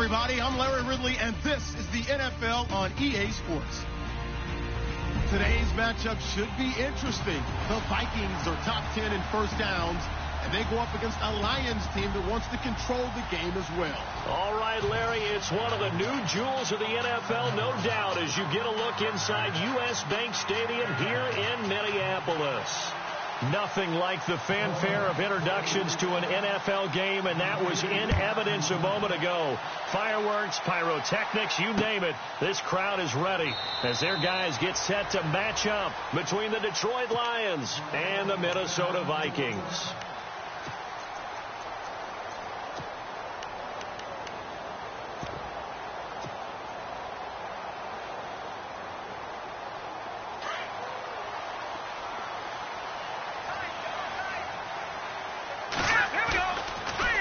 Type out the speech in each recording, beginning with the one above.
everybody, I'm Larry Ridley, and this is the NFL on EA Sports. Today's matchup should be interesting. The Vikings are top 10 in first downs, and they go up against a Lions team that wants to control the game as well. All right, Larry, it's one of the new jewels of the NFL, no doubt, as you get a look inside U.S. Bank Stadium here in Minneapolis. Nothing like the fanfare of introductions to an NFL game, and that was in evidence a moment ago. Fireworks, pyrotechnics, you name it. This crowd is ready as their guys get set to match up between the Detroit Lions and the Minnesota Vikings.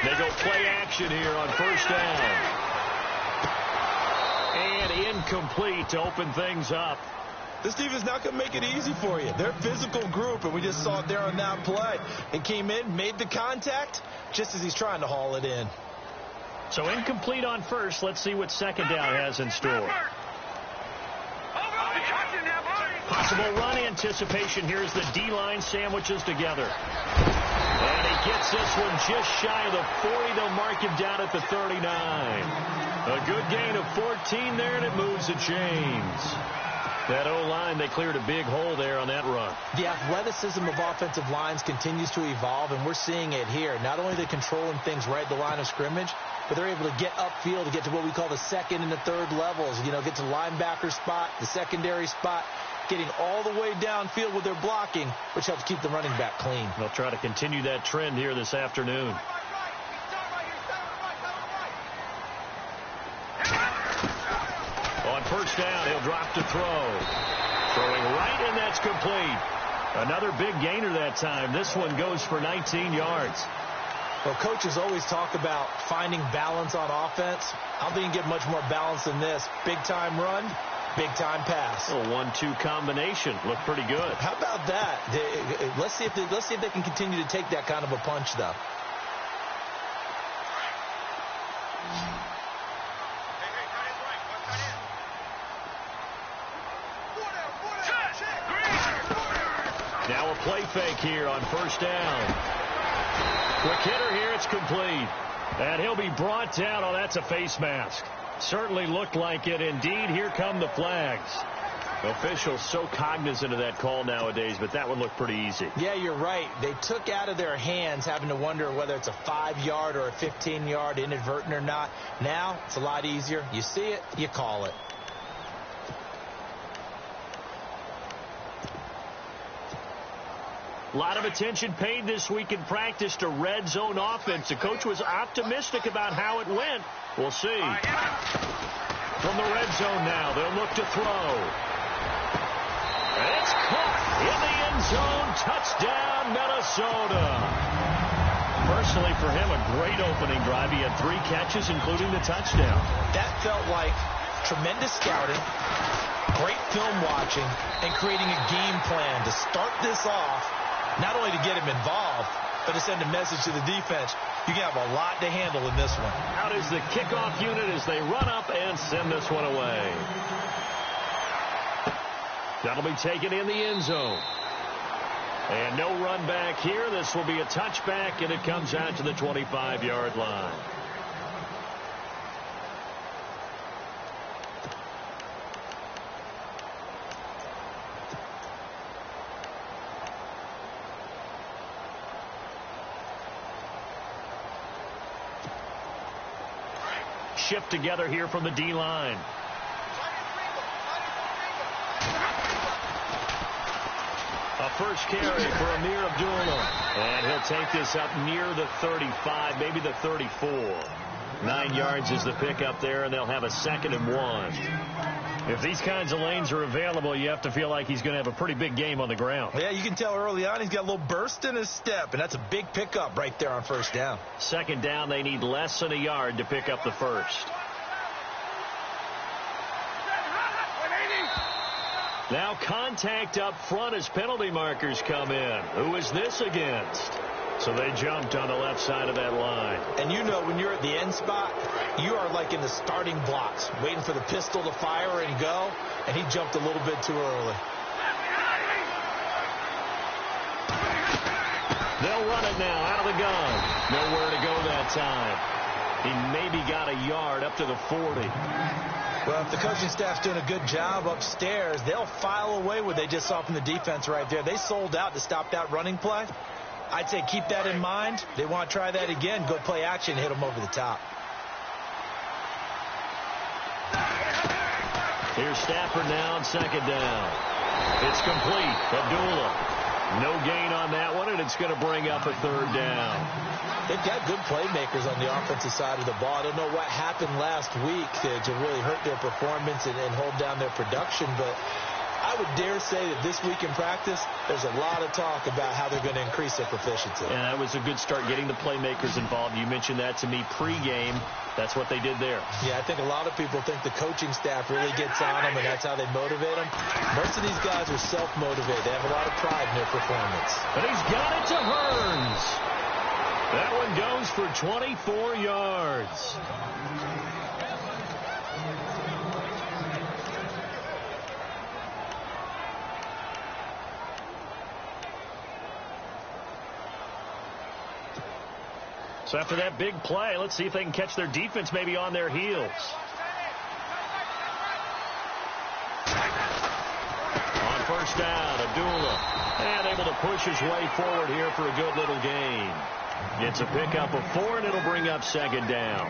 They go play action here on first down. And incomplete to open things up. This defense not going to make it easy for you. They're a physical group, and we just saw it there on that play. It came in, made the contact, just as he's trying to haul it in. So incomplete on first. Let's see what second down has in store. Possible run anticipation. Here's the D-line sandwiches together. And he gets this one just shy of the 40. They'll mark him down at the 39. A good gain of 14 there, and it moves the chains. That O-line, they cleared a big hole there on that run. The athleticism of offensive lines continues to evolve, and we're seeing it here. Not only are they controlling things right at the line of scrimmage, but they're able to get upfield to get to what we call the second and the third levels. You know, get to the linebacker spot, the secondary spot, getting all the way downfield with their blocking, which helps keep the running back clean. They'll try to continue that trend here this afternoon. On first down, he'll drop to throw. Throwing right, and that's complete. Another big gainer that time. This one goes for 19 yards. Well, coaches always talk about finding balance on offense. I don't think you can get much more balance than this. Big-time run, big-time pass. A 1-2 combination. Looked pretty good. How about that? Let's see if they can continue to take that kind of a punch, though. Now a play fake here on first down. Quick hitter here. It's complete. And he'll be brought down. Oh, that's a face mask. Certainly looked like it. Indeed, here come the flags. Officials so cognizant of that call nowadays, but that one looked pretty easy. Yeah, you're right. They took out of their hands having to wonder whether it's a 5-yard or a 15-yard inadvertent or not. Now, it's a lot easier. You see it, you call it. A lot of attention paid this week in practice to red zone offense. The coach was optimistic about how it went. We'll see. From the red zone now, they'll look to throw. And it's caught in the end zone. Touchdown, Minnesota. Personally, for him, a great opening drive. He had 3 catches, including the touchdown. That felt like tremendous scouting, great film watching, and creating a game plan to start this off. Not only to get him involved, but to send a message to the defense. You have a lot to handle in this one. Out is the kickoff unit as they run up and send this one away. That'll be taken in the end zone. And no run back here. This will be a touchback, and it comes out to the 25-yard line. Shift together here from the D-line. A first carry for Amir Abdullah. And he'll take this up near the 35, maybe the 34. 9 yards is the pickup there, and they'll have a 2nd and 1. If these kinds of lanes are available, you have to feel like he's going to have a pretty big game on the ground. Yeah, you can tell early on he's got a little burst in his step, and that's a big pickup right there on first down. 2nd down, they need less than a yard to pick up the first. Now contact up front as penalty markers come in. Who is this against? So they jumped on the left side of that line. And you know when you're at the end spot, you are like in the starting blocks, waiting for the pistol to fire and go, and he jumped a little bit too early. They'll run it now out of the gun. Nowhere to go that time. He maybe got a yard up to the 40. Well, if the coaching staff's doing a good job upstairs, they'll file away what they just saw from the defense right there. They sold out to stop that running play. I'd say keep that in mind. They want to try that again. Go play action, hit them over the top. Here's Stafford now on second down. It's complete. Abdullah. No gain on that one, and it's going to bring up a third down. They've got good playmakers on the offensive side of the ball. I don't know what happened last week to really hurt their performance and hold down their production, but I would dare say that this week in practice, there's a lot of talk about how they're going to increase their proficiency. And that was a good start, getting the playmakers involved. You mentioned that to me pregame. That's what they did there. Yeah, I think a lot of people think the coaching staff really gets on them, and that's how they motivate them. Most of these guys are self-motivated. They have a lot of pride in their performance. But he's got it to Hearns. That one goes for 24 yards. So after that big play, let's see if they can catch their defense maybe on their heels. On first down, Abdullah. And able to push his way forward here for a good little gain. It's a pickup of 4, and it'll bring up second down.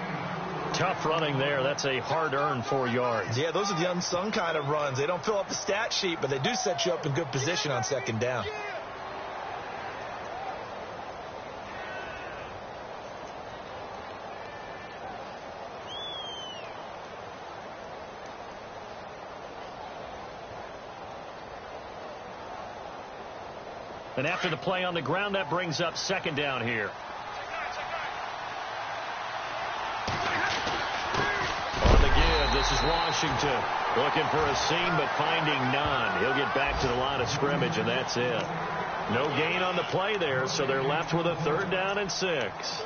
Tough running there. That's a hard-earned 4 yards. Yeah, those are the unsung kind of runs. They don't fill up the stat sheet, but they do set you up in good position on second down. And after the play on the ground, that brings up second down here. On the give, this is Washington. Looking for a seam, but finding none. He'll get back to the line of scrimmage, and that's it. No gain on the play there, so they're left with a third down and 6.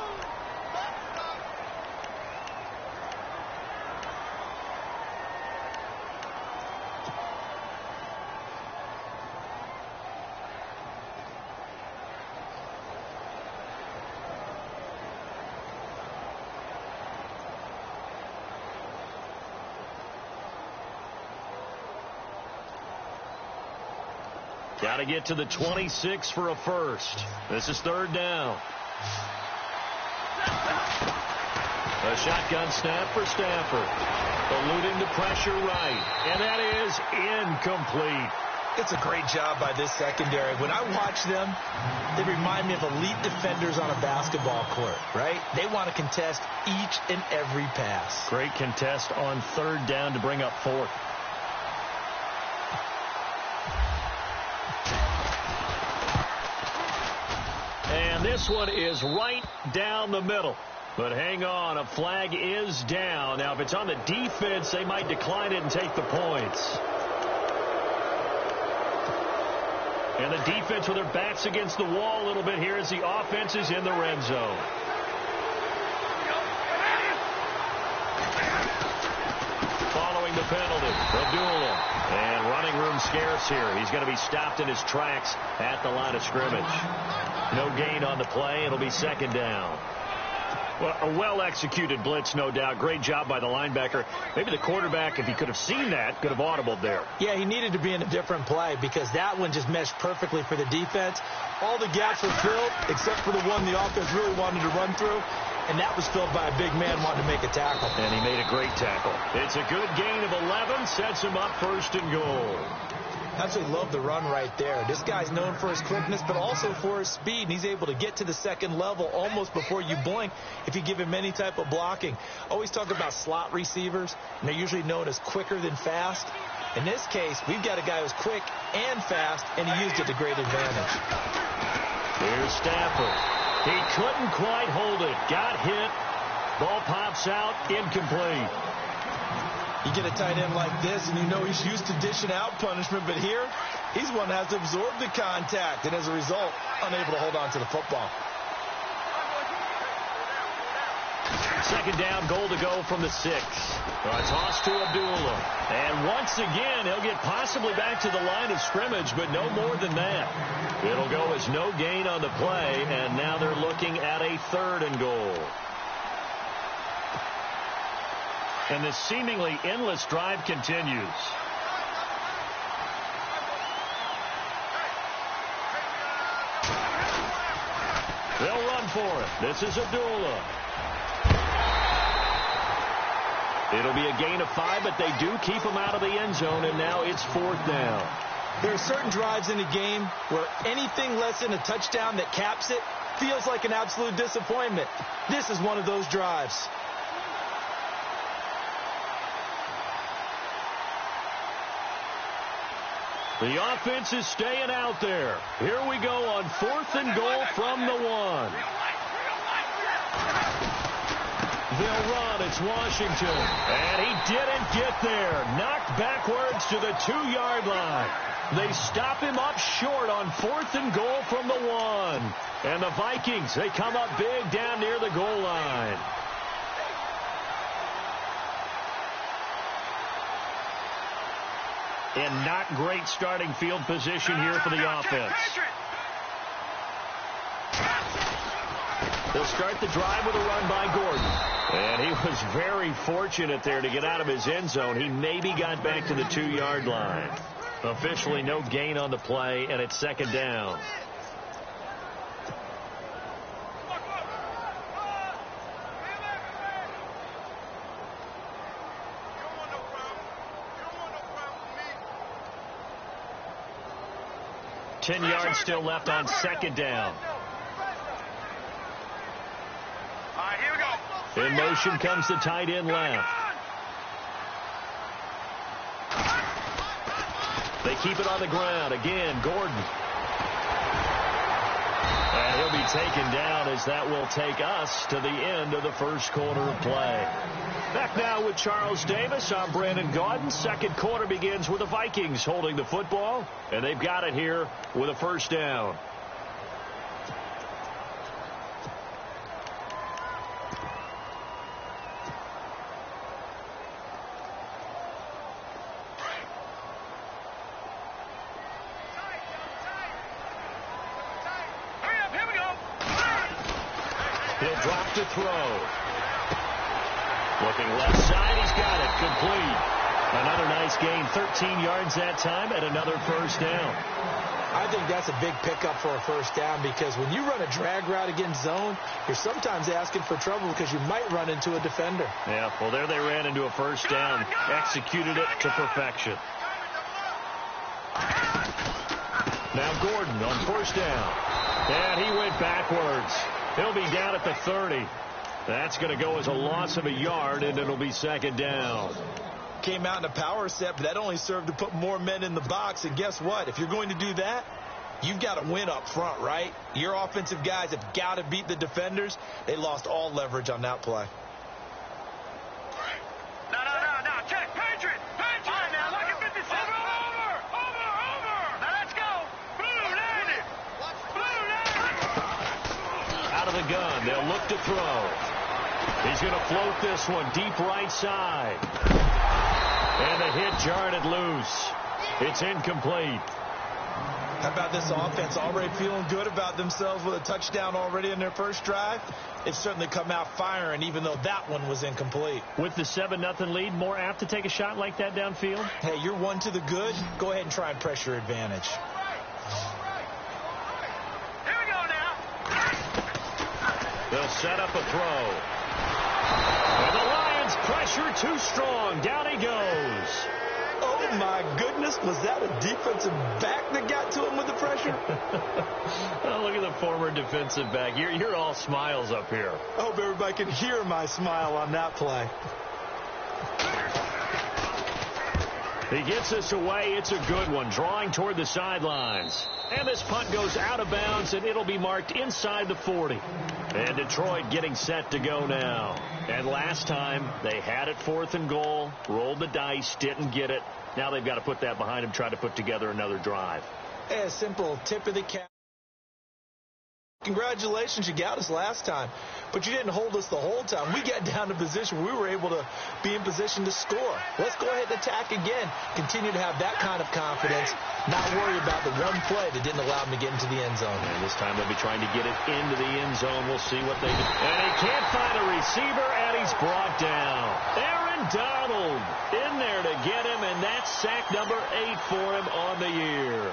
Got to get to the 26 for a first. This is third down. A shotgun snap for Stafford. Eluding the pressure right. And that is incomplete. It's a great job by this secondary. When I watch them, they remind me of elite defenders on a basketball court, right? They want to contest each and every pass. Great contest on third down to bring up fourth. And this one is right down the middle. But hang on, a flag is down. Now, if it's on the defense, they might decline it and take the points. And the defense with their backs against the wall a little bit here as the offense is in the red zone. Following the penalty, Abdullah. And running room scarce here. He's going to be stopped in his tracks at the line of scrimmage. No gain on the play. It'll be second down. Well, a well-executed blitz, no doubt. Great job by the linebacker. Maybe the quarterback, if he could have seen that, could have audibled there. Yeah, he needed to be in a different play because that one just meshed perfectly for the defense. All the gaps were filled except for the one the offense really wanted to run through, and that was filled by a big man wanting to make a tackle. And he made a great tackle. It's a good gain of 11, sets him up first and goal. Absolutely love the run right there. This guy's known for his quickness, but also for his speed. And he's able to get to the second level almost before you blink if you give him any type of blocking. Always talk about slot receivers, and they're usually known as quicker than fast. In this case, we've got a guy who's quick and fast, and he used it to great advantage. Here's Stafford. He couldn't quite hold it. Got hit. Ball pops out. Incomplete. You get a tight end like this, and you know he's used to dishing out punishment, but here, he's one that has to absorb the contact, and as a result, unable to hold on to the football. second down, goal to go from the 6. Toss to Abdullah. And once again, he'll get possibly back to the line of scrimmage, but no more than that. It'll go as no gain on the play, and now they're looking at a 3rd and goal. And this seemingly endless drive continues. They'll run for it. This is Abdullah. It'll be a gain of 5, but they do keep him out of the end zone, and now it's 4th down. There are certain drives in a game where anything less than a touchdown that caps it feels like an absolute disappointment. This is one of those drives. The offense is staying out there. Here we go on 4th and goal from the 1. They'll run. It's Washington. And he didn't get there. Knocked backwards to the 2-yard line. They stop him up short on 4th and goal from the 1. And the Vikings, they come up big down near the goal line. And not great starting field position here for the offense. They'll start the drive with a run by Gordon. And he was very fortunate there to get out of his end zone. He maybe got back to the 2-yard line. Officially no gain on the play, and it's 2nd down. Ten yards still left on 2nd down. In motion comes the tight end left. They keep it on the ground. Again, Gordon. And he'll be taken down as that will take us to the end of the first quarter of play. Back now with Charles Davis. I'm Brandon Gaudin. Second quarter begins with the Vikings holding the football, and they've got it here with a 1st down. He'll drop to throw. Looking left side, he's got it. Complete. Another nice gain, 13 yards that time, and another 1st down. I think that's a big pickup for a 1st down, because when you run a drag route against zone, you're sometimes asking for trouble because you might run into a defender. Yeah, well, there they ran into a 1st down. Executed it to perfection. Now Gordon on 1st down. And he went backwards. He'll be down at the 30. That's going to go as a loss of a yard, and it'll be 2nd down. Came out in a power set, but that only served to put more men in the box. And guess what? If you're going to do that, you've got to win up front, right? Your offensive guys have got to beat the defenders. They lost all leverage on that play. No. Check. Patriot. All right, now, look at 57. Over. Now, let's go. Blue landed. Out of the gun. They'll look to throw. He's going to float this one deep right side. And the hit jarred it loose. It's incomplete. How about this offense already feeling good about themselves with a touchdown already in their first drive? They've certainly come out firing, even though that one was incomplete. With the 7-0 lead, more apt to take a shot like that downfield? Hey, you're one to the good. Go ahead and try and press your advantage. Here we go now. They'll set up a throw. And the Lions pressure too strong. Down he goes. Oh, my goodness. Was that a defensive back that got to him with the pressure? Oh, look at the former defensive back. You're all smiles up here. I hope everybody can hear my smile on that play. He gets us away. It's a good one. Drawing toward the sidelines. And this punt goes out of bounds, and it'll be marked inside the 40. And Detroit getting set to go now. And last time, they had it 4th and goal, rolled the dice, didn't get it. Now they've got to put that behind them, try to put together another drive. Hey, a simple tip of the cap. Congratulations, you got us last time. but you didn't hold us the whole time. We got down to position where we were able to be in position to score. Let's go ahead and attack again. Continue to have that kind of confidence, not worry about the one play that didn't allow them to get into the end zone. And this time they'll be trying to get it into the end zone. We'll see what they do. And he can't find a receiver, and he's brought down. Aaron Donald in there to get him, and that's sack number 8 for him on the year.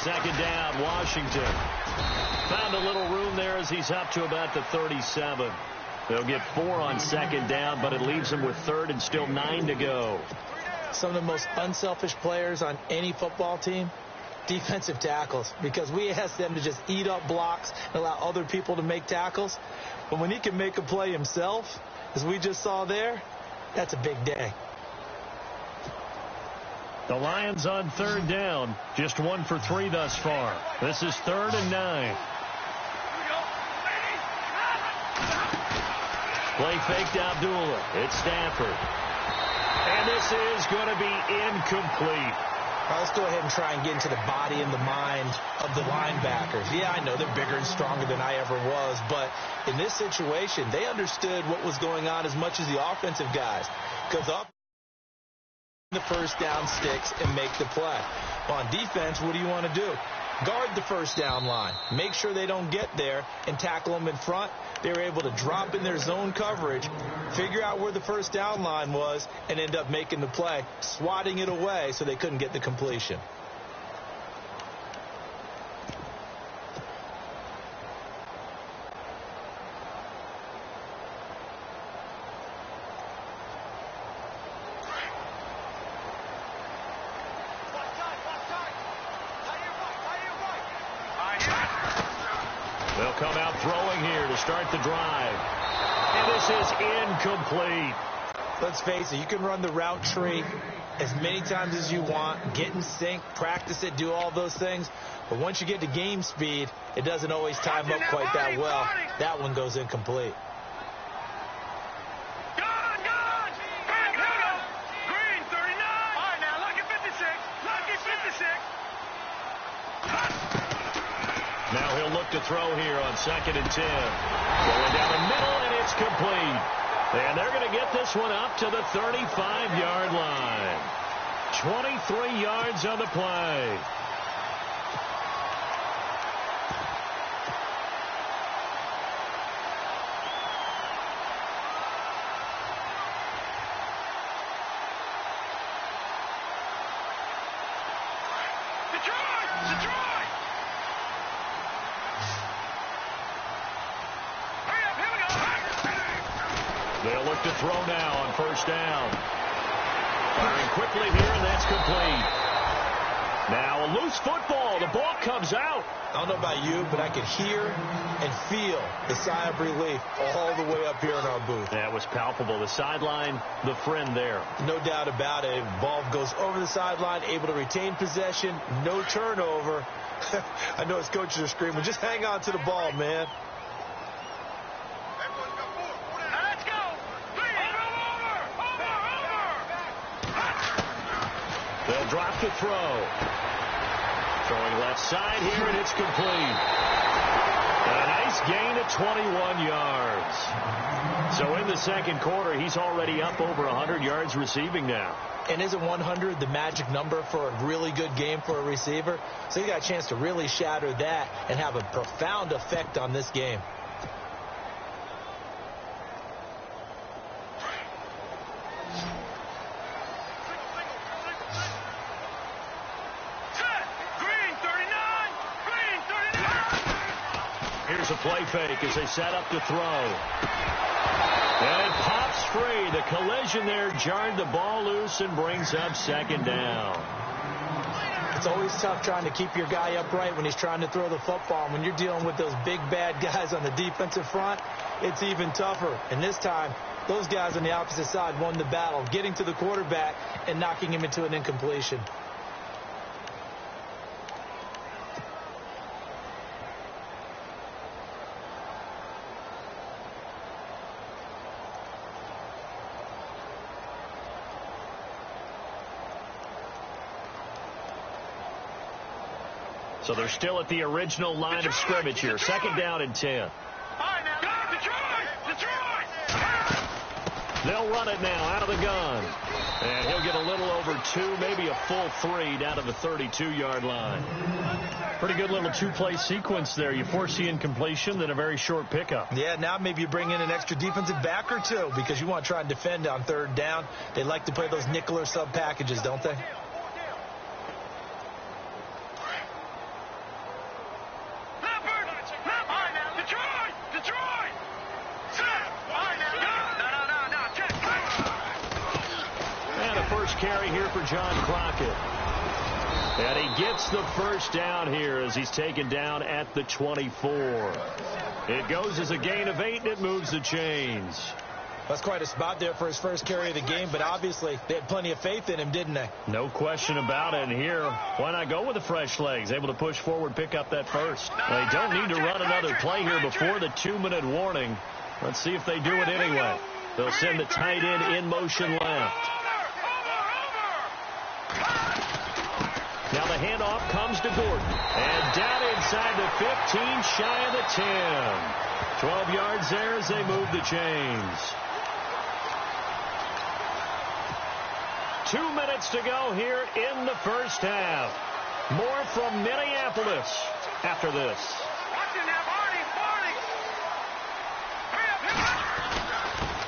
Second down, Washington. Found a little room there as he's up to about the 37. They'll get 4 on second down, but it leaves them with 3rd and still 9 to go. Some of the most unselfish players on any football team, defensive tackles, because we ask them to just eat up blocks and allow other people to make tackles. But when he can make a play himself, as we just saw there, that's a big day. The Lions on 3rd down, just 1 for 3 thus far. This is 3rd and 9. Play fake to Abdullah. It's Stafford. And this is going to be incomplete. Well, let's go ahead and try and get into the body and the mind of the linebackers. Yeah, I know they're bigger and stronger than I ever was, but in this situation, they understood what was going on as much as the offensive guys. Because the first down sticks and make the play. Well, on defense, what do you want to do? Guard the first down line. Make sure they don't get there and tackle them in front. They were able to drop in their zone coverage, figure out where the first down line was, and end up making the play, swatting it away so they couldn't get the completion. They'll come out throwing here to start the drive. And this is incomplete. Let's face it, you can run the route tree as many times as you want, get in sync, practice it, do all those things. But once you get to game speed, it doesn't always time up quite that well. That one goes incomplete. Green, 39. All right, now, lucky 56. Lucky 56. Now he'll look to throw here on 2nd and 10. Going down the middle, and it's complete. And they're going to get this one up to the 35-yard line. 23 yards on the play. They'll look to throw now on 1st down. Firing quickly here, and that's complete. Now a loose football. The ball comes out. I don't know about you, but I could hear and feel the sigh of relief all the way up here in our booth. That was palpable. The sideline, the friend there. No doubt about it. Ball goes over the sideline, able to retain possession, no turnover. I know his coaches are screaming, just hang on to the ball, man. They'll drop to throw. Throwing left side here, and it's complete. And a nice gain of 21 yards. So in the second quarter, he's already up over 100 yards receiving now. And isn't 100 the magic number for a really good game for a receiver? So he got a chance to really shatter that and have a profound effect on this game. Here's a play fake as they set up to throw. And it pops free. The collision there jarred the ball loose and brings up 2nd down. It's always tough trying to keep your guy upright when he's trying to throw the football. And when you're dealing with those big, bad guys on the defensive front, it's even tougher. And this time, those guys on the opposite side won the battle, getting to the quarterback and knocking him into an incompletion. So they're still at the original line of scrimmage here. Second down and 10. All right, now, go, Detroit! They'll run it now out of the gun. And he'll get a little over 2, maybe a full 3 down to the 32-yard line. Pretty good little two-play sequence there. You force the incompletion, then a very short pickup. Yeah, now maybe you bring in an extra defensive back or two because you want to try and defend on third down. They like to play those nickel or sub packages, don't they? Carry here for John Crockett. And he gets the first down here as he's taken down at the 24. It goes as a gain of 8, and it moves the chains. That's quite a spot there for his first carry of the game, but obviously they had plenty of faith in him, didn't they? No question about it. And here, why not go with the fresh legs? Able to push forward, pick up that first. They don't need to run another play here before the 2-minute warning. Let's see if they do it anyway. They'll send the tight end in motion left. Now the handoff comes to Gordon. And down inside the 15, shy of the 10. 12 yards there as they move the chains. 2 minutes to go here in the first half. More from Minneapolis after this.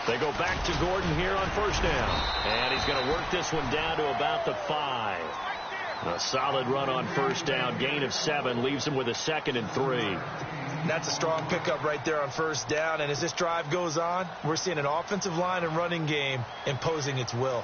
They go back to Gordon here on first down. And he's going to work this one down to about the 5. A solid run on first down. Gain of 7 leaves him with a 2nd and 3. That's a strong pickup right there on first down. And as this drive goes on, we're seeing an offensive line and running game imposing its will.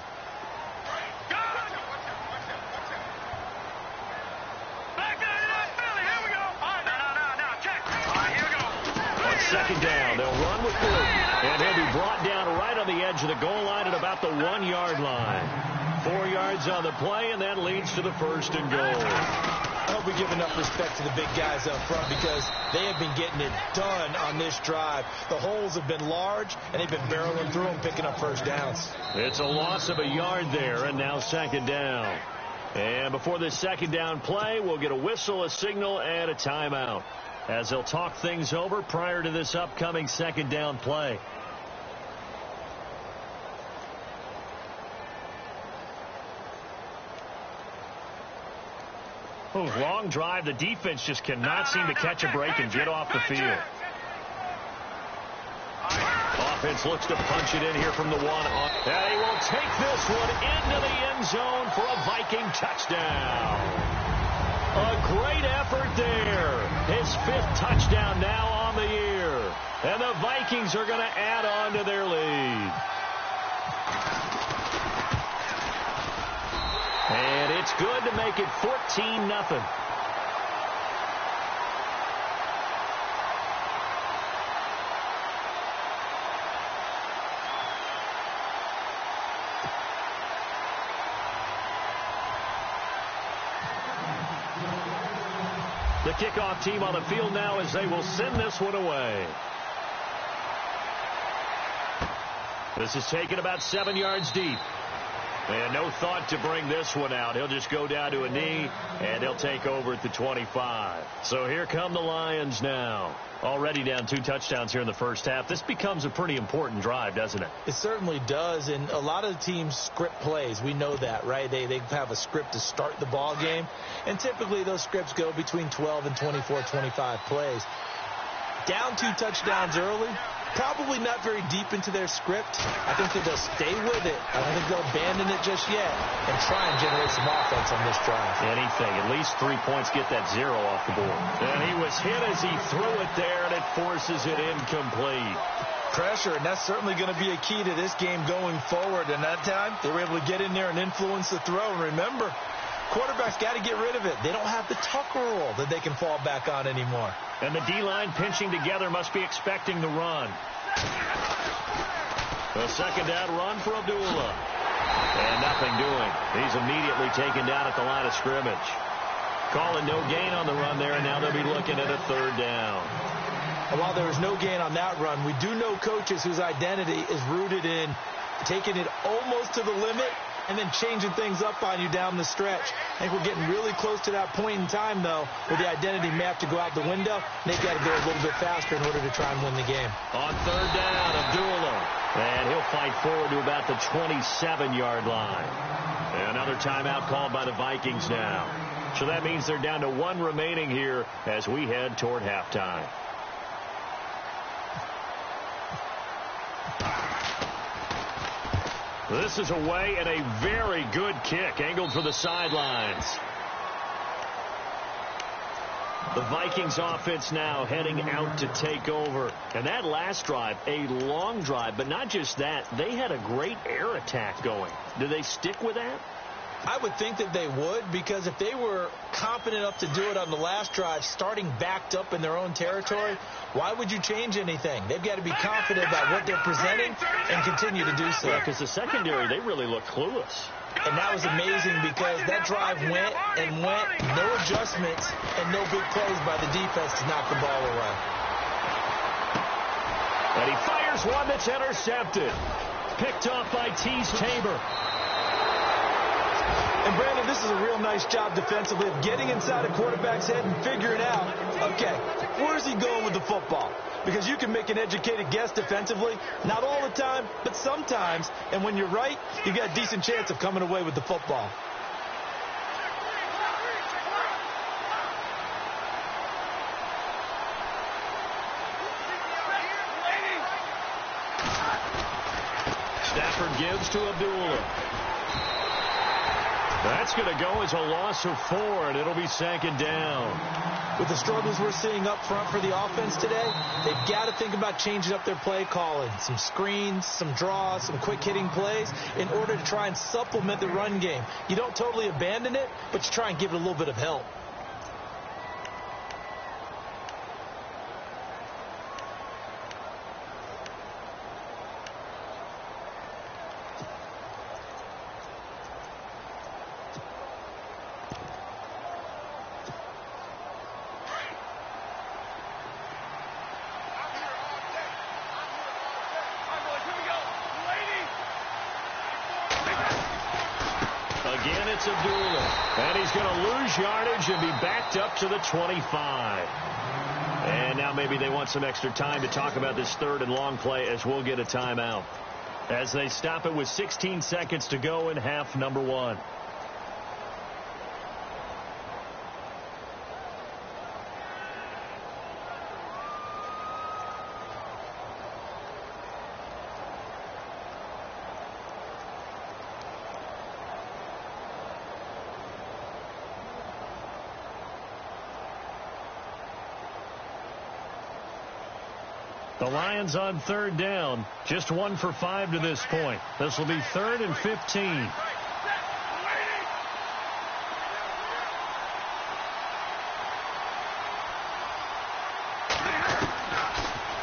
On second down, they'll run with Gordon. And he'll be brought down right on the edge of the goal line at about the 1-yard line. 4 yards on the play, and that leads to the 1st and goal. I hope we give enough respect to the big guys up front because they have been getting it done on this drive. The holes have been large, and they've been barreling through them, picking up first downs. It's a loss of a yard there, and now second down. And before this second down play, we'll get a whistle, a signal, and a timeout as they'll talk things over prior to this upcoming second down play. Long drive. The defense just cannot seem to catch a break and get off the field. Offense looks to punch it in here from the 1. And he will take this one into the end zone for a Viking touchdown. A great effort there. His 5th touchdown now on the year. And the Vikings are going to add on to their lead. And it's good to make it 14-0. The kickoff team on the field now as they will send this one away. This is taken about 7 yards deep. And no thought to bring this one out. He'll just go down to a knee, and he'll take over at the 25. So here come the Lions now. Already down 2 touchdowns here in the first half. This becomes a pretty important drive, doesn't it? It certainly does, and a lot of the teams script plays. We know that, right? They have a script to start the ball game, and typically those scripts go between 12 and 24, 25 plays. Down 2 touchdowns early. Probably not very deep into their script. I think that they'll stay with it. I don't think they'll abandon it just yet and try and generate some offense on this drive. Anything. At least 3 points, get that 0 off the board. And he was hit as he threw it there, and it forces it incomplete. Pressure, and that's certainly going to be a key to this game going forward. And that time, they were able to get in there and influence the throw. And remember, quarterbacks got to get rid of it. They don't have the Tucker rule that they can fall back on anymore. And the D-line pinching together must be expecting the run. A second down run for Abdullah. And nothing doing. He's immediately taken down at the line of scrimmage. Calling no gain on the run there, and now they'll be looking at a 3rd down. And while there was no gain on that run, we do know coaches whose identity is rooted in taking it almost to the limit and then changing things up on you down the stretch. I think we're getting really close to that point in time, though, where the identity may have to go out the window. They've got to go a little bit faster in order to try and win the game. On third down, Abdullah. And he'll fight forward to about the 27-yard line. And another timeout called by the Vikings now. So that means they're down to one remaining here as we head toward halftime. This is away and a very good kick angled for the sidelines. The Vikings offense now heading out to take over. And that last drive, a long drive, but not just that. They had a great air attack going. Do they stick with that? I would think that they would, because if they were confident enough to do it on the last drive, starting backed up in their own territory, why would you change anything? They've got to be confident about what they're presenting and continue to do so. Yeah, because the secondary, they really look clueless. And that was amazing because that drive went and went, no adjustments and no big plays by the defense to knock the ball away. And he fires one that's intercepted. Picked off by Tease Tabor. And, Brandon, this is a real nice job defensively of getting inside a quarterback's head and figuring out, okay, where's he going with the football? Because you can make an educated guess defensively, not all the time, but sometimes. And when you're right, you've got a decent chance of coming away with the football. Stafford gives to Abdullah. That's going to go as a loss of 4, and it'll be 2nd down. With the struggles we're seeing up front for the offense today, they've got to think about changing up their play calling. Some screens, some draws, some quick-hitting plays in order to try and supplement the run game. You don't totally abandon it, but you try and give it a little bit of help. Again, it's Abdullah. And he's going to lose yardage and be backed up to the 25. And now maybe they want some extra time to talk about this 3rd and long play as we'll get a timeout. As they stop it with 16 seconds to go in half number 1. The Lions on 3rd down, just 1 for 5 to this point. This will be 3rd and 15.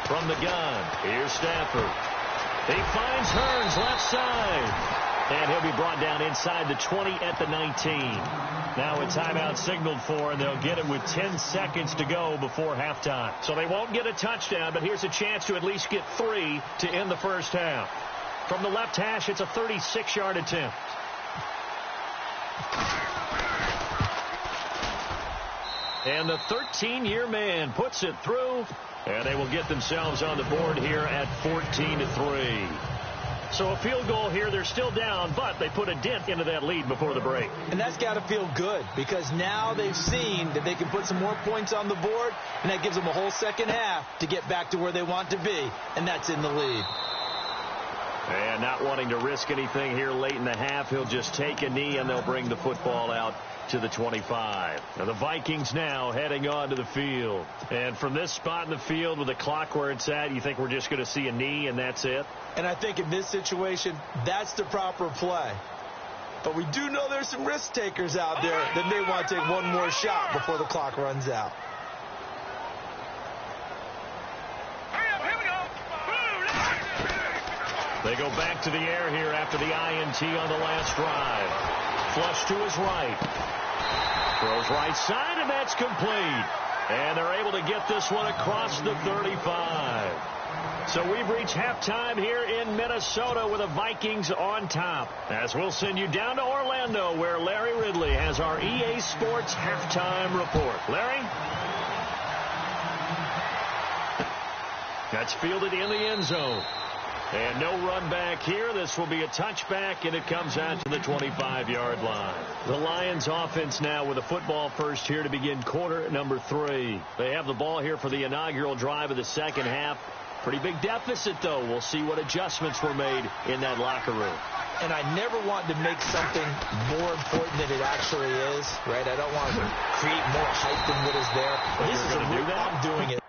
From the gun, here's Stafford. He finds Hearns left side. And he'll be brought down inside the 20 at the 19. Now a timeout signaled for, and they'll get it with 10 seconds to go before halftime. So they won't get a touchdown, but here's a chance to at least get 3 to end the first half. From the left hash, it's a 36-yard attempt. And the 13-year man puts it through, and they will get themselves on the board here at 14-3. So a field goal here. They're still down, but they put a dent into that lead before the break. And that's got to feel good because now they've seen that they can put some more points on the board, and that gives them a whole second half to get back to where they want to be, and that's in the lead. And not wanting to risk anything here late in the half, he'll just take a knee, and they'll bring the football out to the 25. Now the Vikings now heading on to the field. And from this spot in the field with the clock where it's at, you think we're just going to see a knee and that's it? And I think in this situation, that's the proper play. But we do know there's some risk takers out there that may want to take one more shot before the clock runs out. They go back to the air here after the INT on the last drive. Flush to his right. Throws right side, and that's complete. And they're able to get this one across the 35. So we've reached halftime here in Minnesota with the Vikings on top. As we'll send you down to Orlando, where Larry Ridley has our EA Sports halftime report. Larry? That's fielded in the end zone. And no run back here. This will be a touchback, and it comes out to the 25-yard line. The Lions offense now with a football first here to begin quarter number 3. They have the ball here for the inaugural drive of the second half. Pretty big deficit, though. We'll see what adjustments were made in that locker room. And I never want to make something more important than it actually is, right? I don't want to create more hype than what is there. But this is a do that? I'm doing it.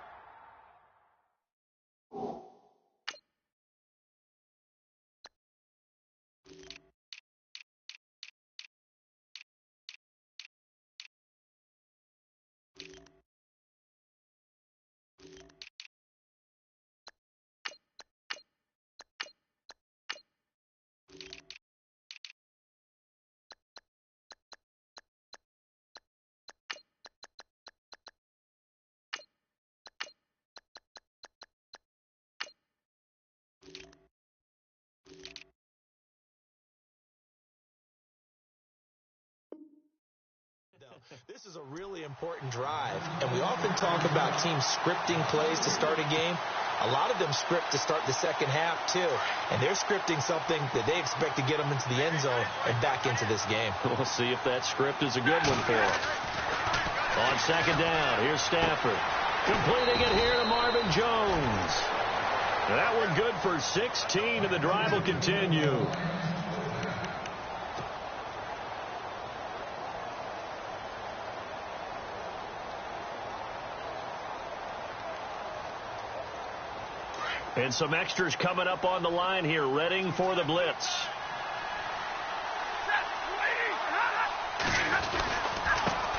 This is a really important drive, and we often talk about teams scripting plays to start a game. A lot of them script to start the second half, too, and they're scripting something that they expect to get them into the end zone and back into this game. We'll see if that script is a good one for them. On second down, here's Stafford. Completing it here to Marvin Jones. That one good for 16, and the drive will continue. And some extras coming up on the line here, readying for the blitz.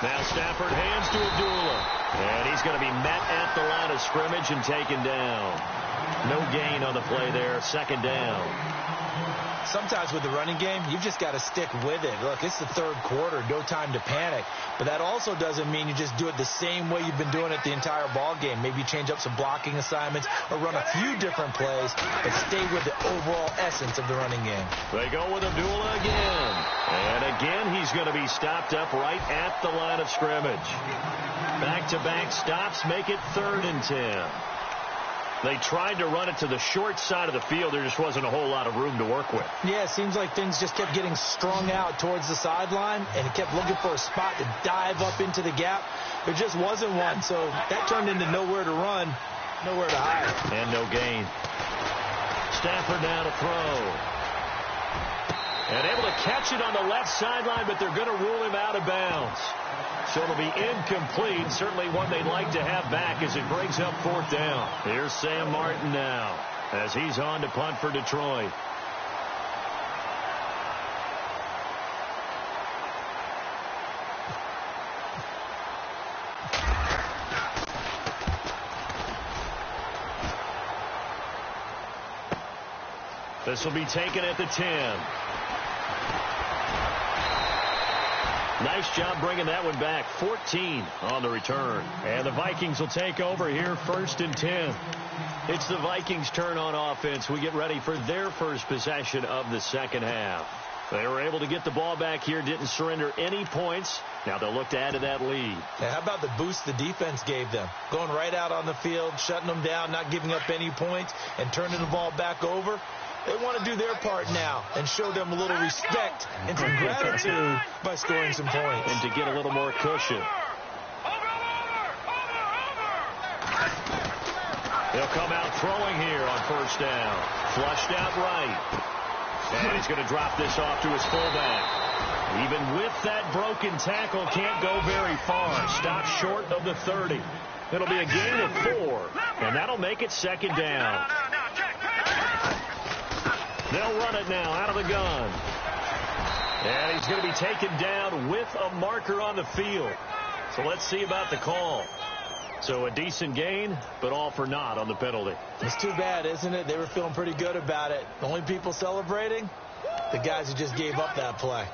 Now Stafford hands to Abdullah. And he's going to be met at the line of scrimmage and taken down. No gain on the play there, second down. Sometimes with the running game, you've just got to stick with it. Look, it's the third quarter, no time to panic. But that also doesn't mean you just do it the same way you've been doing it the entire ball game. Maybe change up some blocking assignments or run a few different plays, but stay with the overall essence of the running game. They go with Abdullah again. And again, he's going to be stopped up right at the line of scrimmage. Back-to-back stops make it 3rd and 10. They tried to run it to the short side of the field. There just wasn't a whole lot of room to work with. Yeah, it seems like things just kept getting strung out towards the sideline, and it kept looking for a spot to dive up into the gap. There just wasn't one, so that turned into nowhere to run, nowhere to hide. And no gain. Stafford now to throw. And able to catch it on the left sideline, but they're going to rule him out of bounds. So it'll be incomplete. Certainly one they'd like to have back as it brings up 4th down. Here's Sam Martin now as he's on to punt for Detroit. This will be taken at the 10. Nice job bringing that one back. 14 on the return. And the Vikings will take over here 1st and 10. It's the Vikings' turn on offense. We get ready for their first possession of the second half. They were able to get the ball back here, didn't surrender any points. Now they'll look to add to that lead. Yeah, how about the boost the defense gave them? Going right out on the field, shutting them down, not giving up any points, and turning the ball back over. They want to do their part now and show them a little respect and some gratitude by scoring some points. And to get a little more cushion. He'll come out throwing here on 1st down. Flushed out right. And he's going to drop this off to his fullback. Even with that broken tackle, can't go very far. Stops short of the 30. It'll be a gain of 4. And that'll make it 2nd down. They'll run it now out of the gun. And he's going to be taken down with a marker on the field. So let's see about the call. So a decent gain, but all for naught on the penalty. It's too bad, isn't it? They were feeling pretty good about it. The only people celebrating, the guys who just gave up that play.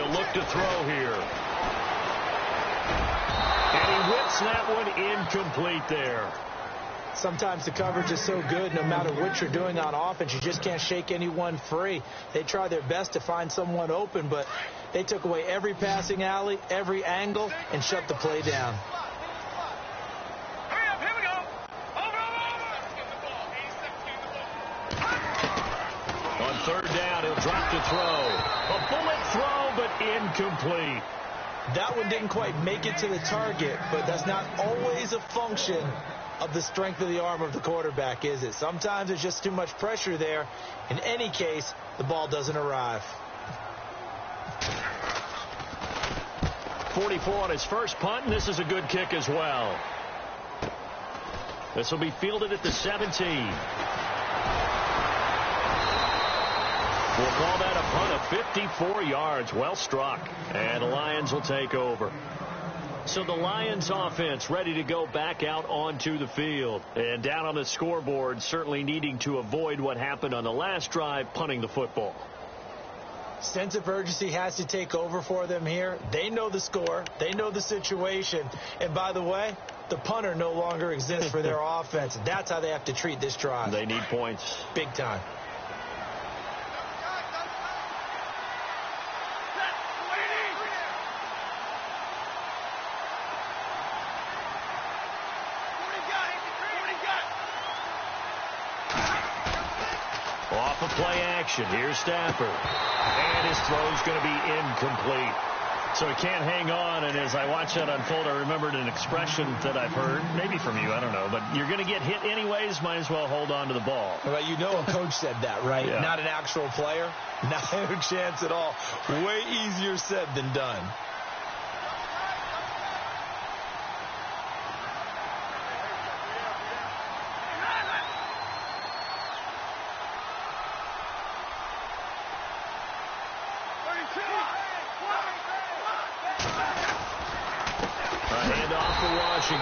They'll look to throw here. And he whips that one incomplete there. Sometimes the coverage is so good, no matter what you're doing on offense, you just can't shake anyone free. They try their best to find someone open, but they took away every passing alley, every angle, and shut the play down. Hurry up, here we go. Over. On third down, he'll drop to throw. A bullet throw, but incomplete. That one didn't quite make it to the target, but that's not always a function of the strength of the arm of the quarterback, is it? Sometimes there's just too much pressure there. In any case, the ball doesn't arrive. 44 on his first punt, and this is a good kick as well. This will be fielded at the 17. We'll call that a punt of 54 yards. Well struck. And the Lions will take over. So the Lions offense ready to go back out onto the field. And down on the scoreboard, certainly needing to avoid what happened on the last drive, punting the football. Sense of urgency has to take over for them here. They know the score. They know the situation. And by the way, the punter no longer exists for their offense. That's how they have to treat this drive. They need points. Big time. Off of play action. Here's Stafford. And his throw's going to be incomplete. So he can't hang on. And as I watch that unfold, I remembered an expression that I've heard, maybe from you, I don't know. But you're going to get hit anyways, might as well hold on to the ball. Well, you know a coach said that, right? Yeah. Not an actual player. Not a chance at all. Way easier said than done.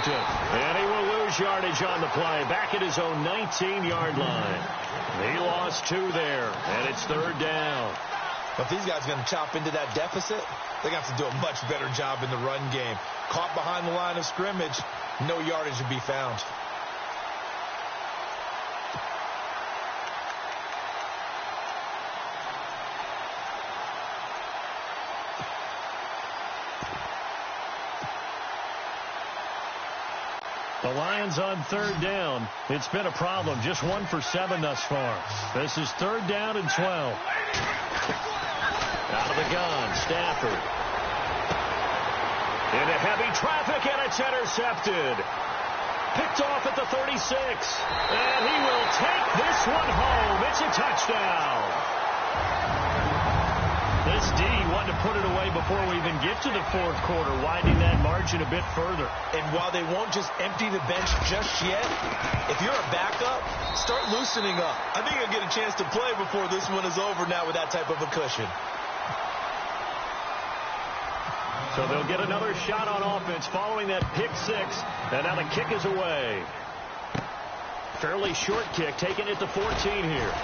And he will lose yardage on the play. Back at his own 19-yard line. He lost 2 there, and it's third down. But if these guys are going to chop into that deficit, they're going to have to do a much better job in the run game. Caught behind the line of scrimmage, no yardage to be found. The Lions on third down. It's been a problem. Just 1 for 7 thus far. This is third down and 12. Out of the gun, Stafford. Into heavy traffic, and it's intercepted. Picked off at the 36. And he will take this one home. It's a touchdown. This D wanted to put it away before we even get to the fourth quarter, widening that margin a bit further. And while they won't just empty the bench just yet, if you're a backup, start loosening up. I think you'll get a chance to play before this one is over now with that type of a cushion. So they'll get another shot on offense following that pick 6, and now the kick is away. Fairly short kick, taken at the 14 here.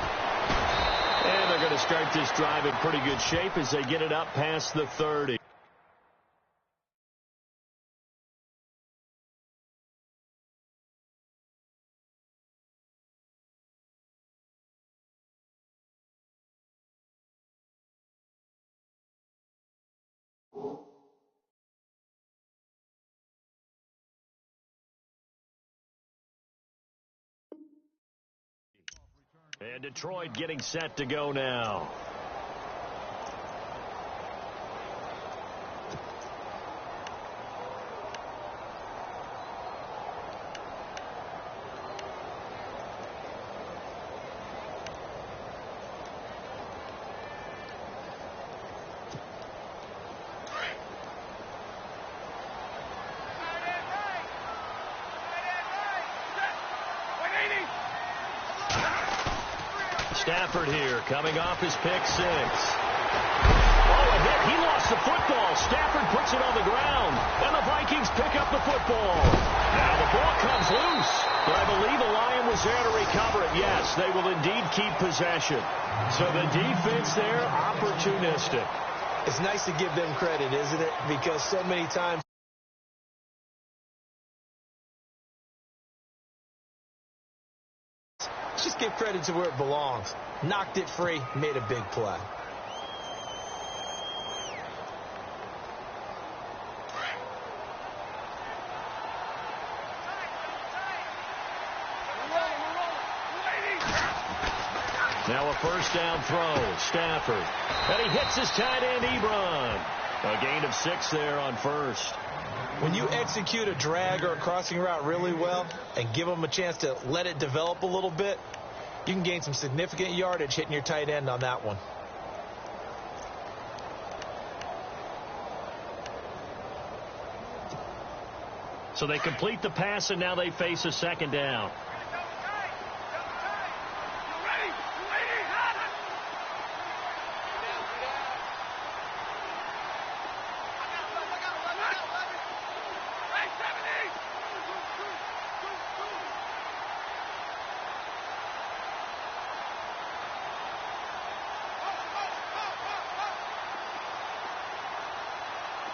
And they're going to start this drive in pretty good shape as they get it up past the 30. And Detroit getting set to go now. Stafford here, coming off his pick 6. Oh, a hit. He lost the football. Stafford puts it on the ground, and the Vikings pick up the football. Now the ball comes loose, but I believe a Lion was there to recover it. Yes, they will indeed keep possession. So the defense there, opportunistic. It's nice to give them credit, isn't it? Because so many times just give credit to where it belongs. Knocked it free, made a big play. Now a first down throw. Stafford. And he hits his tight end, Ebron. A gain of 6 there on first. When you execute a drag or a crossing route really well and give them a chance to let it develop a little bit, you can gain some significant yardage hitting your tight end on that one. So they complete the pass, and now they face a second down.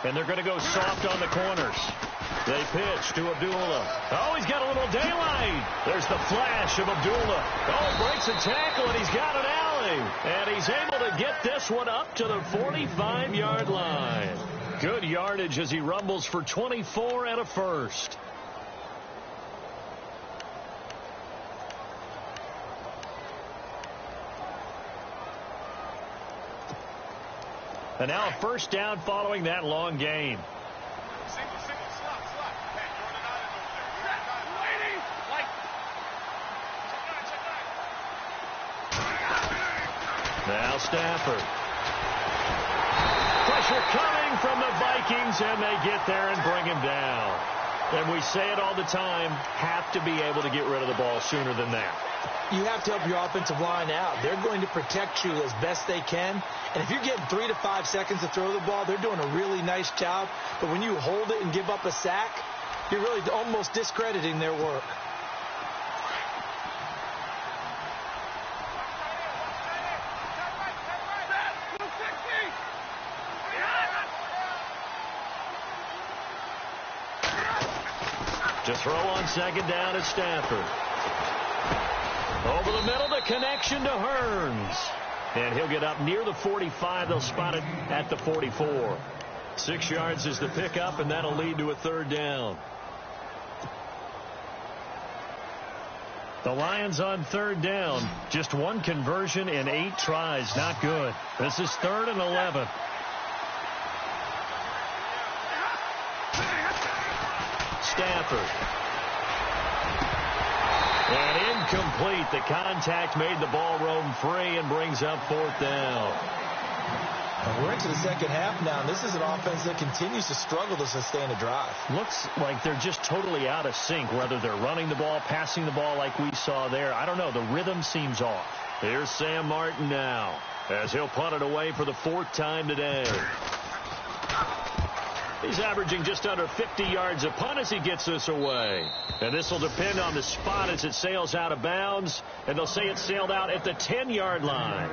And they're going to go soft on the corners. They pitch to Abdullah. Oh, he's got a little daylight. There's the flash of Abdullah. Oh, breaks a tackle, and he's got an alley. And he's able to get this one up to the 45-yard line. Good yardage as he rumbles for 24 and a first. And now a first down following that long gain. Now Stafford. Pressure coming from the Vikings, and they get there and bring him down. And we say it all the time, have to be able to get rid of the ball sooner than that. You have to help your offensive line out. They're going to protect you as best they can. And if you're getting 3 to 5 seconds to throw the ball, they're doing a really nice job. But when you hold it and give up a sack, you're really almost discrediting their work. To throw on second down is Stafford. Over the middle, the connection to Hearns. And he'll get up near the 45. They'll spot it at the 44. 6 yards is the pickup, and that'll lead to a third down. The Lions on third down. Just one conversion in 8 tries. Not good. This is 3rd and 11. Stafford. And incomplete. The contact made the ball roam free and brings up 4th down. We're into the second half now, and this is an offense that continues to struggle to sustain a drive. Looks like they're just totally out of sync, whether they're running the ball, passing the ball like we saw there. I don't know. The rhythm seems off. Here's Sam Martin now, as he'll punt it away for the 4th time today. He's averaging just under 50 yards a punt as he gets this away. And this will depend on the spot as it sails out of bounds. And they'll say it sailed out at the 10-yard line.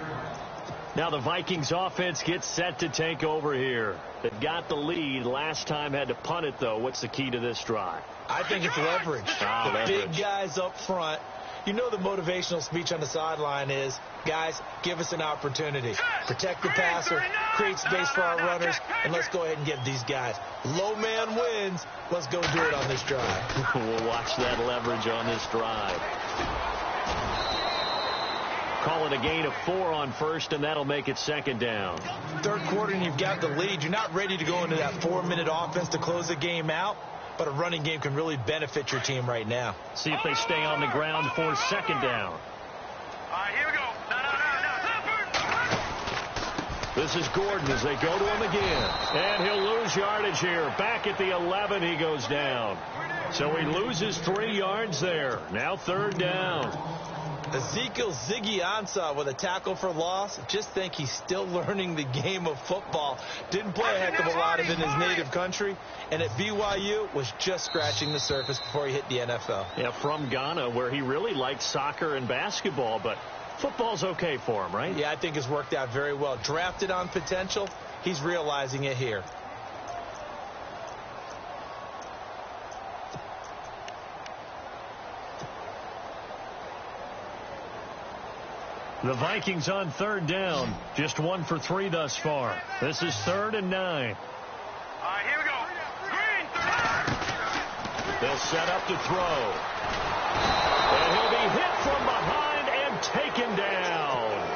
Now the Vikings offense gets set to take over here. They've got the lead. Last time had to punt it, though. What's the key to this drive? I think it's leverage. The big guys up front. You know the motivational speech on the sideline is, guys, give us an opportunity. Protect the passer, create space for our runners, and let's go ahead and give these guys. Low man wins. Let's go do it on this drive. We'll watch that leverage on this drive. Call it a gain of 4 on first, and that'll make it second down. Third quarter, and you've got the lead. You're not ready to go into that 4-minute offense to close the game out. But a running game can really benefit your team right now. See if they stay on the ground for second down. All right, here we go. No. This is Gordon as they go to him again. And he'll lose yardage here. Back at the 11, he goes down. So he loses 3 yards there. Now third down. Ezekiel Ziggy Ansah with a tackle for loss. Just think he's still learning the game of football. Didn't play a heck of a lot of it in his native country. And at BYU was just scratching the surface before he hit the NFL. Yeah, from Ghana, where he really liked soccer and basketball. But football's okay for him, right? Yeah, I think it's worked out very well. Drafted on potential. He's realizing it here. The Vikings on third down. Just 1 for 3 thus far. This is 3rd and 9. All right, here we go. Green, 30. They'll set up to throw. And he'll be hit from behind and taken down.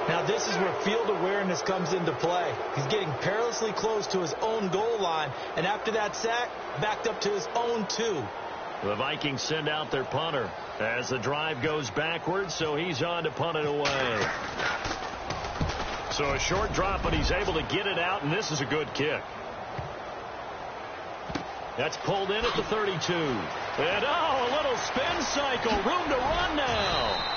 Now this is where field awareness comes into play. He's getting perilously close to his own goal line. And after that sack, backed up to his own 2. The Vikings send out their punter as the drive goes backwards, so he's on to punt it away. So a short drop, but he's able to get it out, and this is a good kick. That's pulled in at the 32. And, a little spin cycle. Room to run now.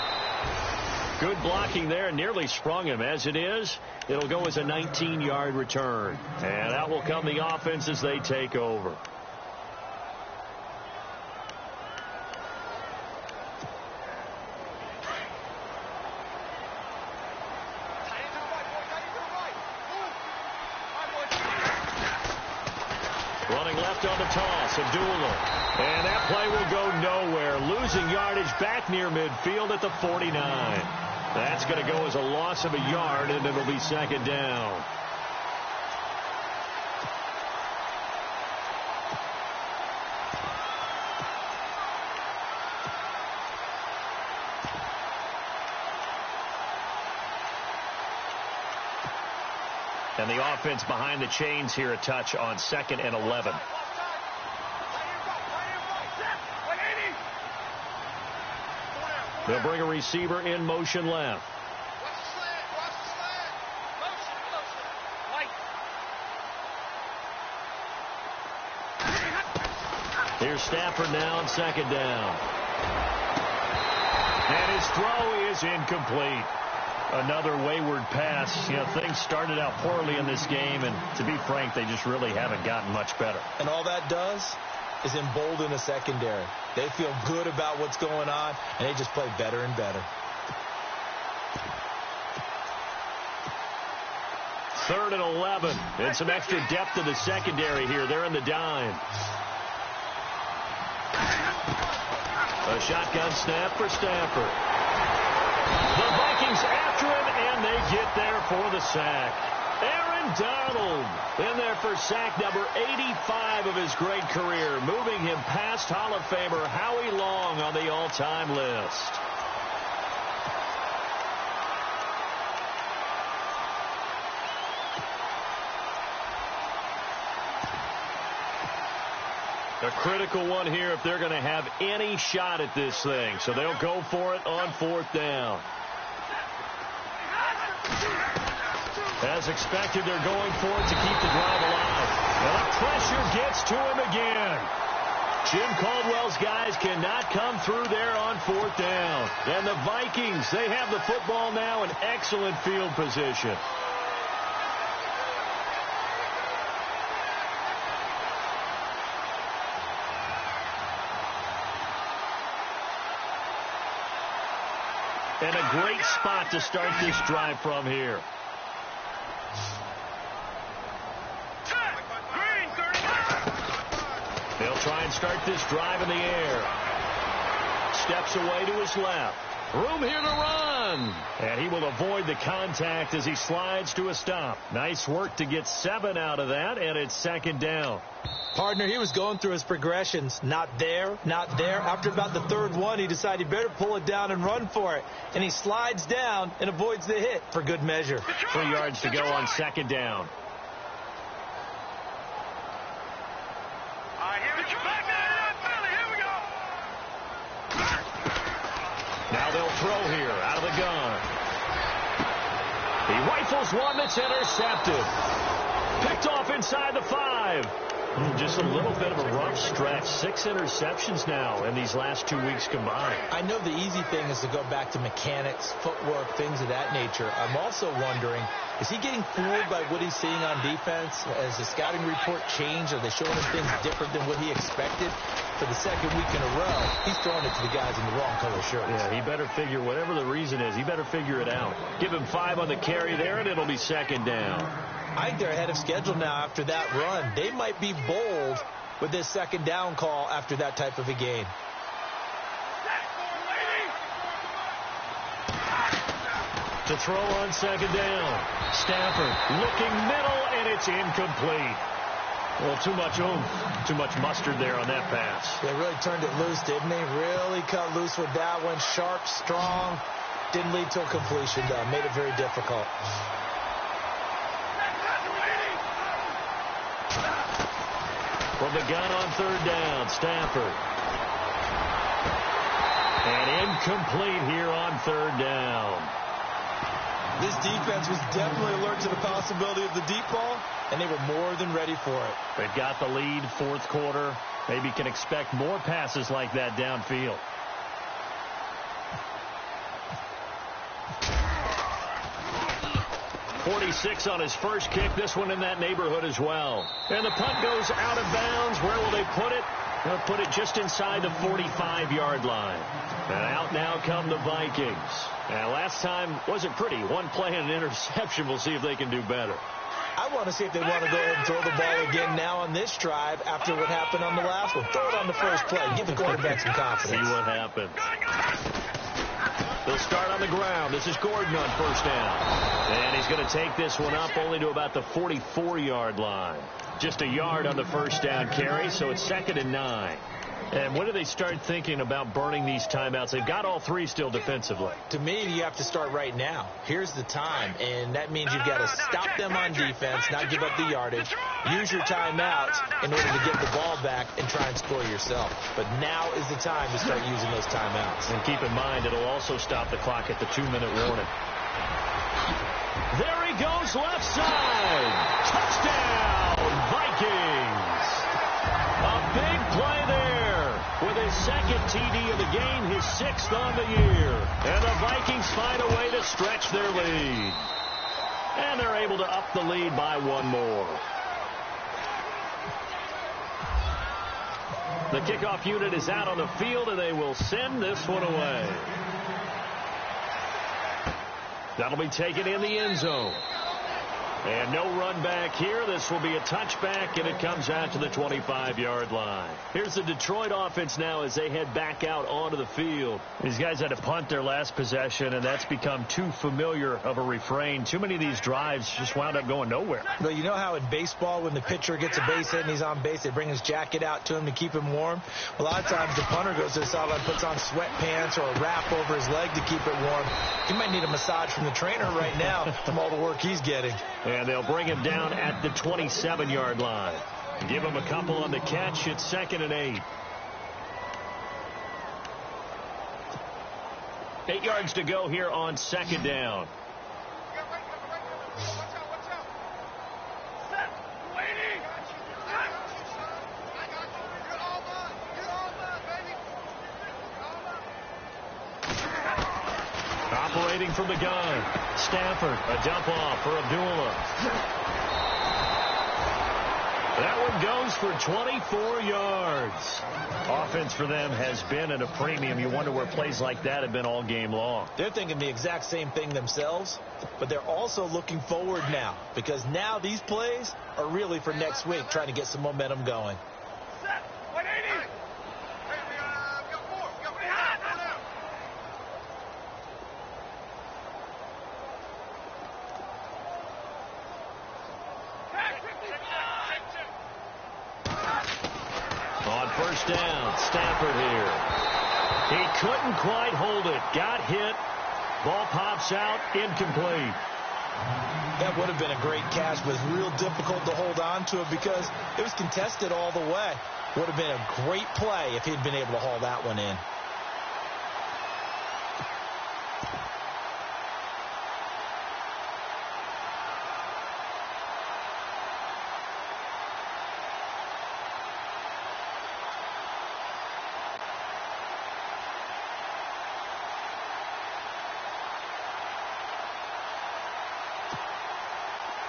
Good blocking there, nearly sprung him. As it is, it'll go as a 19-yard return. And out will come the offense as they take over. Running left on the toss, Abdullah. And that play will go nowhere. Losing yardage back near midfield at the 49. That's going to go as a loss of a yard, and it'll be 2nd down. And the offense behind the chains here a touch on 2nd and 11. They'll bring a receiver in motion left. Here's Stafford now on 2nd down. And his throw is incomplete. Another wayward pass. You know, things started out poorly in this game, and to be frank, they just really haven't gotten much better. And all that does is embolden the secondary. They feel good about what's going on, and they just play better and better. 3rd and 11, and some extra depth to the secondary here. They're in the dime. A shotgun snap for Stafford. The Vikings after him, and they get there for the sack. Aaron Donald in there for sack number 85 of his great career, moving him past Hall of Famer Howie Long on the all-time list. A critical one here if they're going to have any shot at this thing. So they'll go for it on 4th down. As expected, they're going for it to keep the drive alive. And the pressure gets to him again. Jim Caldwell's guys cannot come through there on 4th down. And the Vikings, they have the football now in excellent field position. And a great spot to start this drive from here. They'll try and start this drive in the air. Steps away to his left. Room here to run. And he will avoid the contact as he slides to a stop. Nice work to get 7 out of that, and it's 2nd down. Partner, he was going through his progressions. Not there, not there. After about the 3rd one, he decided he better pull it down and run for it. And he slides down and avoids the hit for good measure. 3 yards to go on 2nd down. Now they'll throw here out of the gun. He rifles one that's intercepted. Picked off inside the 5. Just a little bit of a rough stretch. 6 interceptions now in these last 2 weeks combined. I know the easy thing is to go back to mechanics, footwork, things of that nature. I'm also wondering, is he getting fooled by what he's seeing on defense? Has the scouting report changed? Are they showing him things different than what he expected? For the 2nd week in a row, he's throwing it to the guys in the wrong color shirts. Yeah, he better figure, whatever the reason is, he better figure it out. Give him 5 on the carry there, and it'll be 2nd down. I think they're ahead of schedule now after that run. They might be bold with this second down call after that type of a game. To throw on second down. Stafford looking middle, and it's incomplete. Well, too much oomph, too much mustard there on that pass. They really turned it loose, didn't they? Really cut loose with that one. Sharp, strong. Didn't lead to a completion, though. Made it very difficult. From the gun on third down, Stafford. And incomplete here on third down. This defense was definitely alert to the possibility of the deep ball, and they were more than ready for it. They've got the lead, fourth quarter. Maybe can expect more passes like that downfield. .46 on his first kick. This one in that neighborhood as well. And the punt goes out of bounds. Where will they put it? They'll put it just inside the 45-yard line. And out now come the Vikings. And last time wasn't pretty. One play and an interception. We'll see if they can do better. I want to see if they want to go ahead and throw the ball again now on this drive after what happened on the last one. Throw it on the first play. Give the quarterback some confidence. See what happens. They'll start on the ground. This is Gordon on first down. And he's going to take this one up only to about the 44-yard line. Just a yard on the first down carry, so it's 2nd and 9. And when do they start thinking about burning these timeouts? They've got all three still defensively. To me, you have to start right now. Here's the time, and that means you've got to stop them on defense, not give up the yardage, use your timeouts in order to get the ball back and try and score yourself. But now is the time to start using those timeouts. And keep in mind, it'll also stop the clock at the 2-minute warning. There he goes, left side. Touchdown, Vikings. A big play there. With his second TD of the game, his 6th on the year. And the Vikings find a way to stretch their lead. And they're able to up the lead by one more. The kickoff unit is out on the field, and they will send this one away. That'll be taken in the end zone. And no run back here. This will be a touchback, and it comes out to the 25-yard line. Here's the Detroit offense now as they head back out onto the field. These guys had to punt their last possession, and that's become too familiar of a refrain. Too many of these drives just wound up going nowhere. Well, you know how in baseball when the pitcher gets a base hit and he's on base, they bring his jacket out to him to keep him warm? A lot of times the punter goes to the sideline, puts on sweatpants or a wrap over his leg to keep it warm. He might need a massage from the trainer right now from all the work he's getting. And they'll bring him down at the 27-yard line. Give him a couple on the catch. It's 2nd and 8. 8 yards to go here on 2nd down. Operating from the gun. Stafford, a dump off for Abdullah. That one goes for 24 yards. Offense for them has been at a premium. You wonder where plays like that have been all game long. They're thinking the exact same thing themselves, but they're also looking forward now because now these plays are really for next week, trying to get some momentum going. First down, Stafford here. He couldn't quite hold it. Got hit. Ball pops out, incomplete. That would have been a great catch, but it's real difficult to hold on to it because it was contested all the way. Would have been a great play if he'd been able to haul that one in.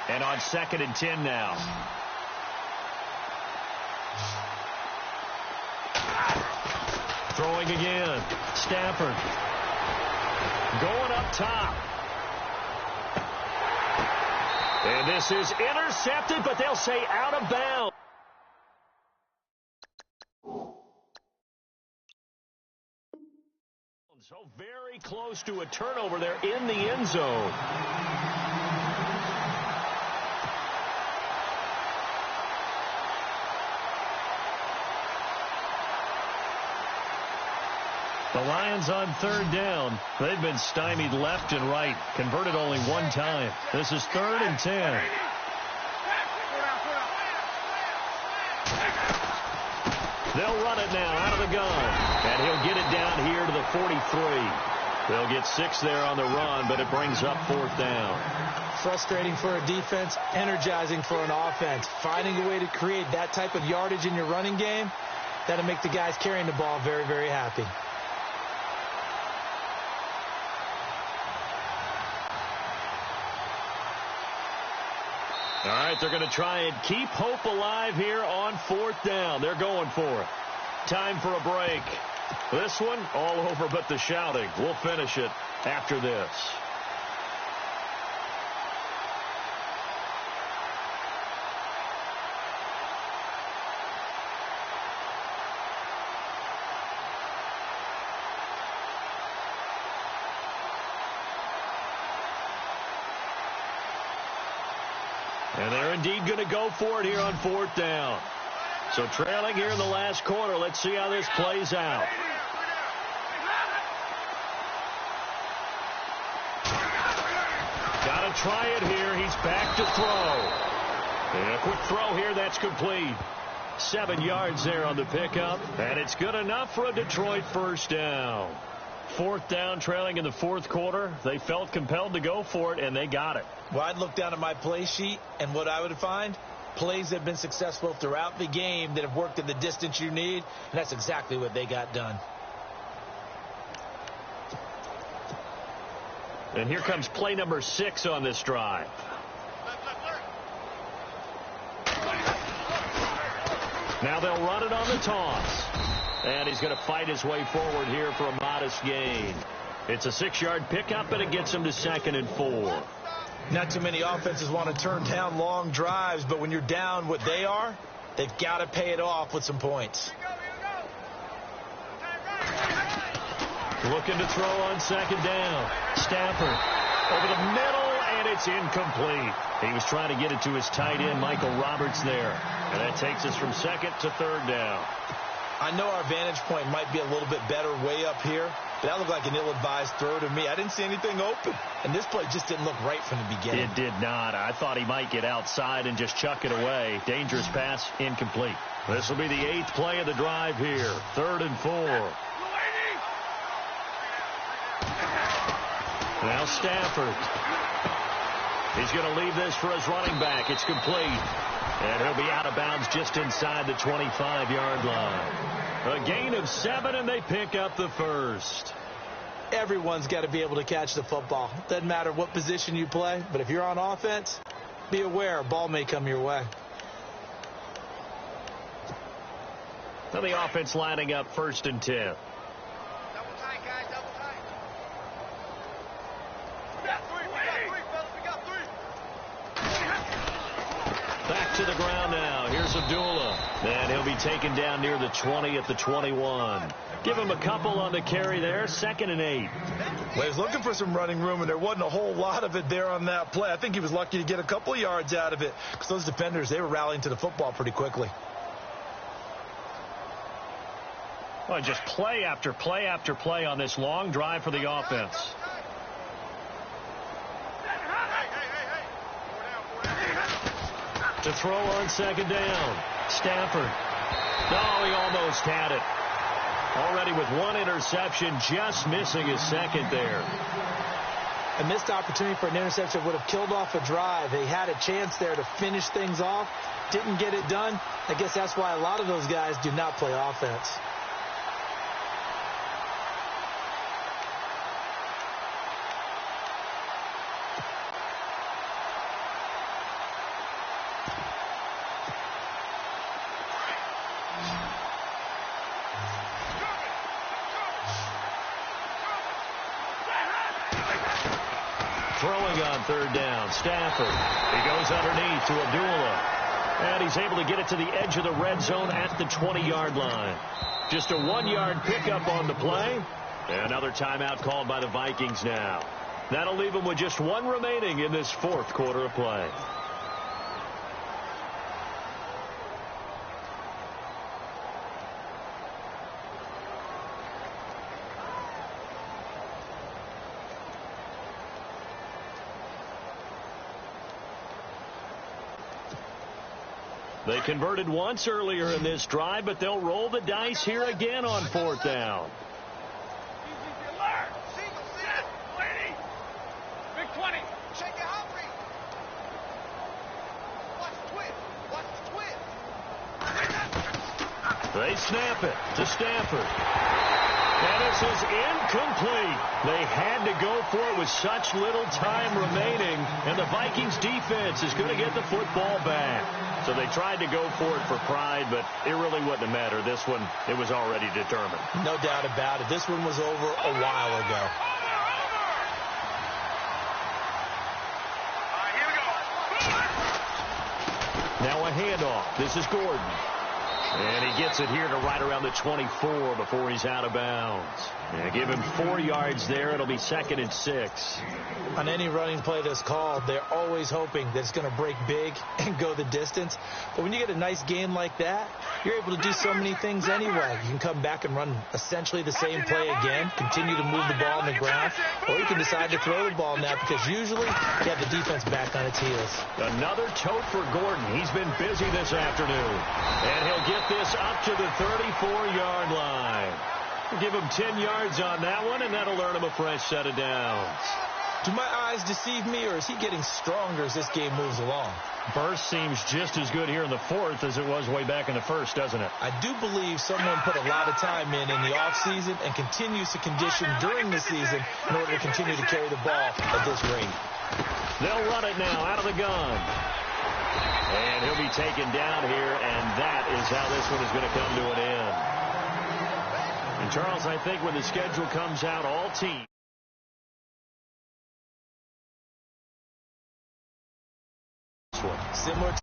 And on 2nd and 10 now. Throwing again. Stafford. Going up top. And this is intercepted, but they'll say out of bounds. So very close to a turnover there in the end zone. The Lions on third down. They've been stymied left and right. Converted only one time. This is 3rd and 10. They'll run it now out of the gun. And he'll get it down here to the 43. They'll get 6 there on the run, but it brings up 4th down. Frustrating for a defense, energizing for an offense. Finding a way to create that type of yardage in your running game, that'll make the guys carrying the ball very, very happy. All right, they're going to try and keep hope alive here on 4th down. They're going for it. Time for a break. This one, all over but the shouting. We'll finish it after this. And they're indeed going to go for it here on 4th down. So trailing here in the last quarter. Let's see how this plays out. Got to try it here. He's back to throw. And a quick throw here. That's complete. 7 yards there on the pickup. And it's good enough for a Detroit first down. 4th down, trailing in the 4th quarter. They felt compelled to go for it, and they got it. Well, I'd look down at my play sheet, and what I would find, plays that have been successful throughout the game that have worked at the distance you need, and that's exactly what they got done. And here comes play number 6 on this drive. Now they'll run it on the toss. And he's going to fight his way forward here for a modest gain. It's a 6-yard pickup, and it gets him to 2nd and 4. Not too many offenses want to turn down long drives, but when you're down what they are, they've got to pay it off with some points. Looking to throw on 2nd down. Stafford over the middle, and it's incomplete. He was trying to get it to his tight end, Michael Roberts, there. And that takes us from 2nd to 3rd down. I know our vantage point might be a little bit better way up here, but that looked like an ill-advised throw to me. I didn't see anything open, and this play just didn't look right from the beginning. It did not. I thought he might get outside and just chuck it away. Dangerous pass, incomplete. This will be the 8th play of the drive here. 3rd and 4. Now Stafford. He's going to leave this for his running back. It's complete. And he'll be out of bounds just inside the 25-yard line. A gain of 7, and they pick up the first. Everyone's got to be able to catch the football. Doesn't matter what position you play, but if you're on offense, be aware a ball may come your way. Now the offense lining up 1st and 10. Double tight, guys, double tight. We got 3, fellas, we got 3. Back to the ground now. Here's Abdullah. And he'll be taken down near the 20 at the 21. Give him a couple on the carry there. 2nd and 8. Well, he was looking for some running room, and there wasn't a whole lot of it there on that play. I think he was lucky to get a couple of yards out of it because those defenders, they were rallying to the football pretty quickly. Well, just play after play after play on this long drive for the offense. To throw on 2nd down. Stafford. Oh, he almost had it. Already with 1 interception, just missing his 2nd there. A missed opportunity for an interception would have killed off a drive. They had a chance there to finish things off. Didn't get it done. I guess that's why a lot of those guys do not play offense. throwing on third down. Stafford. He goes underneath to Abdullah. And he's able to get it to the edge of the red zone at the 20-yard line. Just a 1-yard pickup on the play. Another timeout called by the Vikings now. That'll leave them with just one remaining in this fourth quarter of play. They converted once earlier in this drive, but they'll roll the dice here again on fourth down. Big 20. Shake it out, Reed. Watch the twist. Watch the twist. They snap it to Stafford. And this is incomplete. They had to go for it with such little time remaining, and the Vikings defense is going to get the football back. So they tried to go for it for pride, but it really wouldn't matter. This one, it was already determined. No doubt about it. This one was over a while ago. Here we go. Now a handoff. This is Gordon. And he gets it here to right around the 24 before he's out of bounds. Yeah, give him 4 yards there. It'll be 2nd and 6. On any running play that's called, they're always hoping that it's going to break big and go the distance. But when you get a nice gain like that, you're able to do so many things anyway. You can come back and run essentially the same play again, continue to move the ball on the ground, or you can decide to throw the ball now because usually you have the defense back on its heels. Another tote for Gordon. He's been busy this afternoon. And he'll get this up to the 34-yard line. Give him 10 yards on that one, and that'll earn him a fresh set of downs. Do my eyes deceive me, or is he getting stronger as this game moves along? Burst seems just as good here in the fourth as it was way back in the first, doesn't it? I do believe someone put a lot of time in the offseason and continues to condition during the season in order to continue to carry the ball at this rate. They'll run it now out of the gun. And he'll be taken down here, and that is how this one is going to come to an end. And, Charles, I think when the schedule comes out, all teams. Similar